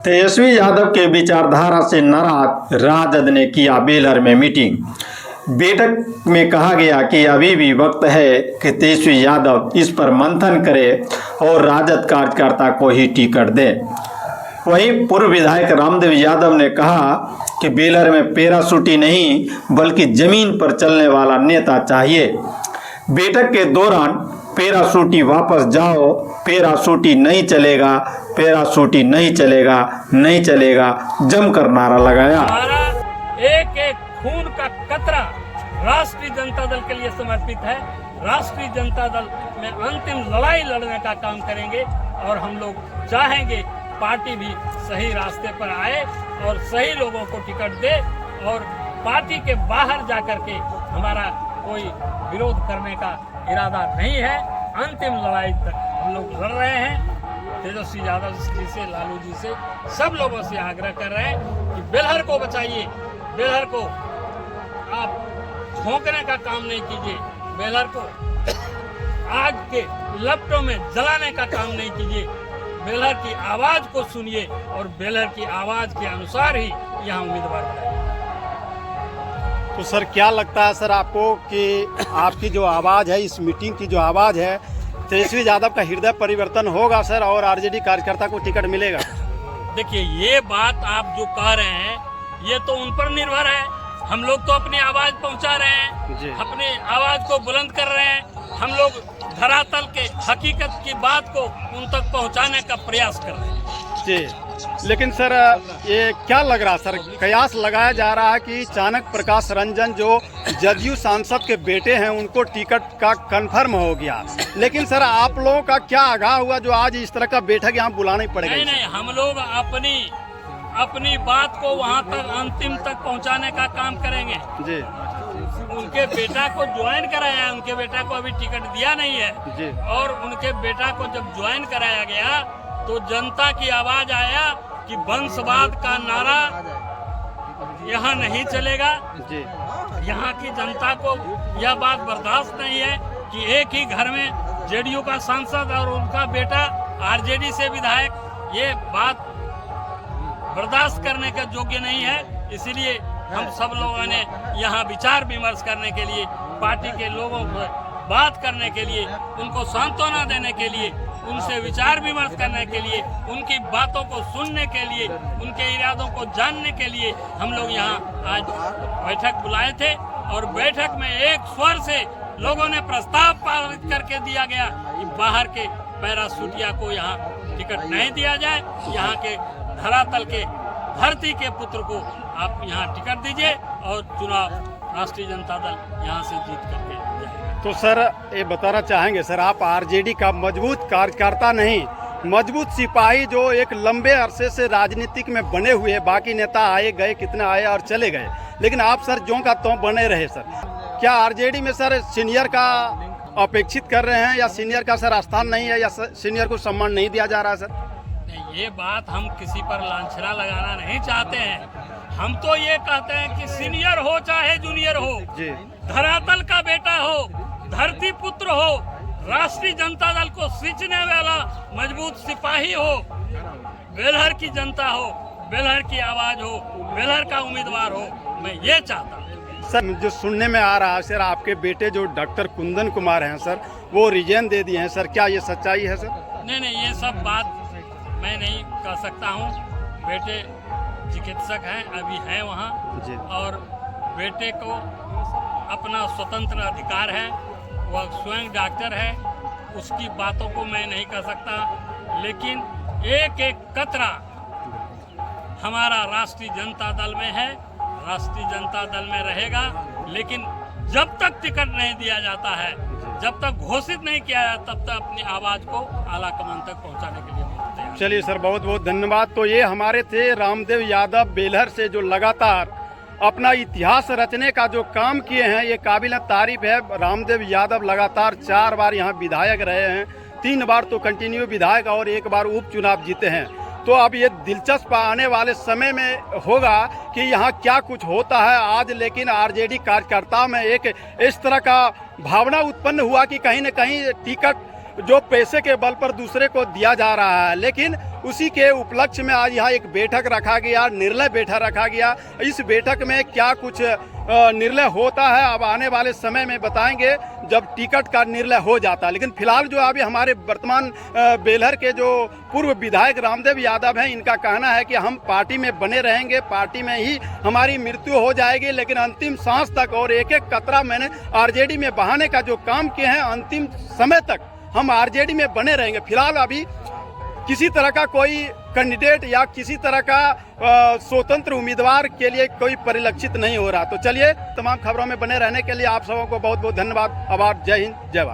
तेजस्वी यादव के विचारधारा से नाराज राजद ने किया बेलहर में मीटिंग। बैठक में कहा गया कि अभी भी वक्त है कि तेजस्वी यादव इस पर मंथन करे और राजद कार्यकर्ता को ही टिकट दे। वहीं पूर्व विधायक रामदेव यादव ने कहा कि बेलहर में पैराशूटी नहीं बल्कि जमीन पर चलने वाला नेता चाहिए। बैठक के दौरान पैराशूटी वापस जाओ, पैराशूटी नहीं चलेगा, पैराशूटी नहीं चलेगा, नहीं चलेगा जमकर नारा लगाया। हमारा एक एक खून का कतरा राष्ट्रीय जनता दल के लिए समर्पित है। राष्ट्रीय जनता दल में अंतिम लड़ाई लड़ने का काम करेंगे और हम लोग चाहेंगे पार्टी भी सही रास्ते पर आए और सही लोगों को टिकट दे और पार्टी के बाहर जाकर के हमारा कोई विरोध करने का इरादा नहीं है। अंतिम लड़ाई तक हम लोग लड़ रहे हैं। तेजस्वी यादव जी से, लालू जी से, सब लोगों से आग्रह कर रहे हैं कि बेलहर को बचाइए। बेलहर को आप झोंकने का काम नहीं कीजिए, बेलहर को आग के लपटों में जलाने का काम नहीं कीजिए। बेलहर की आवाज को सुनिए और बेलहर की आवाज के अनुसार ही यहाँ उम्मीदवार बनाइए। तो सर क्या लगता है सर आपको कि आपकी जो आवाज़ है, इस मीटिंग की जो आवाज़ है, तेजस्वी यादव का हृदय परिवर्तन होगा सर और आरजेडी कार्यकर्ता को टिकट मिलेगा? देखिए, ये बात आप जो कह रहे हैं ये तो उन पर निर्भर है। हम लोग तो अपनी आवाज पहुंचा रहे हैं, अपनी आवाज को बुलंद कर रहे हैं। हम लोग धरातल के हकीकत की बात को उन तक पहुंचाने का प्रयास कर रहे हैं जी। लेकिन सर ये क्या लग रहा है सर, कयास लगाया जा रहा है कि चाणक प्रकाश रंजन जो जदयू सांसद के बेटे हैं उनको टिकट का कंफर्म हो गया। लेकिन सर आप लोगों का क्या आगाह हुआ जो आज इस तरह का बैठक यहाँ बुलाना ही पड़ेगा? नहीं, हम लोग अपनी बात को वहाँ तक अंतिम तक पहुँचाने का काम करेंगे जी। उनके बेटा को ज्वाइन कराया है, उनके बेटा को अभी टिकट दिया नहीं है जी। और उनके बेटा को जब ज्वाइन कराया गया तो जनता की आवाज आया कि वंशवाद का नारा यहाँ नहीं चलेगा जी। यहाँ की जनता को यह बात बर्दाश्त नहीं है कि एक ही घर में जेडीयू का सांसद और उनका बेटा आरजेडी से विधायक, ये बात बर्दाश्त करने का योग्य नहीं है। इसीलिए हम सब लोगों ने यहाँ विचार विमर्श करने के लिए, पार्टी के लोगों को बात करने के लिए, उनको सांत्वना देने के लिए, उनसे विचार विमर्श करने के लिए, उनकी बातों को सुनने के लिए, उनके इरादों को जानने के लिए हम लोग यहाँ आज बैठक बुलाए थे। और बैठक में एक स्वर से लोगों ने प्रस्ताव पारित करके दिया गया कि बाहर के पैराशूटिया को यहाँ टिकट नहीं दिया जाए, यहाँ के धरातल के धरती के पुत्र को आप यहाँ टिकट दीजिए और चुनाव राष्ट्रीय जनता दल यहाँ से जीत करके जाएगा। तो सर ये बताना चाहेंगे सर, आप आरजेडी का मजबूत कार्यकर्ता नहीं, मजबूत सिपाही जो एक लंबे अरसे से राजनीतिक में बने हुए हैं। बाकी नेता आए गए, कितने आए और चले गए, लेकिन आप सर ज्यों का त्यों बने रहे। सर क्या आरजेडी में सर सीनियर का अपेक्षित कर रहे हैं या सीनियर का सर स्थान नहीं है या सीनियर को सम्मान नहीं दिया जा रहा है? सर ये बात हम किसी पर लांछना लगाना नहीं चाहते हैं। हम तो ये कहते हैं कि सीनियर हो चाहे जूनियर हो, धरातल का बेटा हो, धरती पुत्र हो, राष्ट्रीय जनता दल को सींचने वाला मजबूत सिपाही हो, बेलहर की जनता हो, बेलहर की आवाज हो, बेलहर का उम्मीदवार हो, मैं ये चाहता हूँ। सर जो सुनने में आ रहा है सर, आपके बेटे जो डॉक्टर कुंदन कुमार हैं सर, वो रिजाइन दे दिए हैं सर, क्या ये सच्चाई है सर? नहीं, ये सब बात मैं नहीं कह सकता हूँ। बेटे चिकित्सक हैं, अभी हैं वहाँ जी। और बेटे को अपना स्वतंत्र अधिकार है, वह स्वयं डॉक्टर है, उसकी बातों को मैं नहीं कह सकता। लेकिन एक एक कतरा हमारा राष्ट्रीय जनता दल में है, राष्ट्रीय जनता दल में रहेगा। लेकिन जब तक टिकट नहीं दिया जाता है, जब तक घोषित नहीं किया जाता, तब तक अपनी आवाज को आला कमान तक पहुंचाने के लिए तैयार। चलिए सर, बहुत बहुत धन्यवाद। तो ये हमारे थे रामदेव यादव बेलहर से, जो लगातार अपना इतिहास रचने का जो काम किए हैं, ये काबिल तारीफ है। रामदेव यादव लगातार 4 बार यहाँ विधायक रहे हैं, 3 बार तो कंटिन्यू विधायक और 1 बार उपचुनाव जीते हैं। तो अब ये दिलचस्प आने वाले समय में होगा कि यहाँ क्या कुछ होता है आज। लेकिन आरजेडी कार्यकर्ता में एक इस तरह का भावना उत्पन्न हुआ कि कहीं न कहीं टिकट जो पैसे के बल पर दूसरे को दिया जा रहा है। लेकिन उसी के उपलक्ष्य में आज यहाँ एक बैठक रखा गया, निर्णय बैठक रखा गया। इस बैठक में क्या कुछ निर्णय होता है अब आने वाले समय में बताएंगे जब टिकट का निर्णय हो जाता है। लेकिन फिलहाल जो अभी हमारे वर्तमान बेलहर के जो पूर्व विधायक रामदेव यादव हैं, इनका कहना है कि हम पार्टी में बने रहेंगे, पार्टी में ही हमारी मृत्यु हो जाएगी, लेकिन अंतिम सांस तक और एक एक कतरा मैंने आरजेडी में बहाने का जो काम किए हैं, अंतिम समय तक हम आरजेडी में बने रहेंगे। फिलहाल अभी किसी तरह का कोई कैंडिडेट या किसी तरह का स्वतंत्र उम्मीदवार के लिए कोई परिलक्षित नहीं हो रहा। तो चलिए, तमाम खबरों में बने रहने के लिए आप सबों को बहुत बहुत धन्यवाद। आभार। जय हिंद, जय भारत।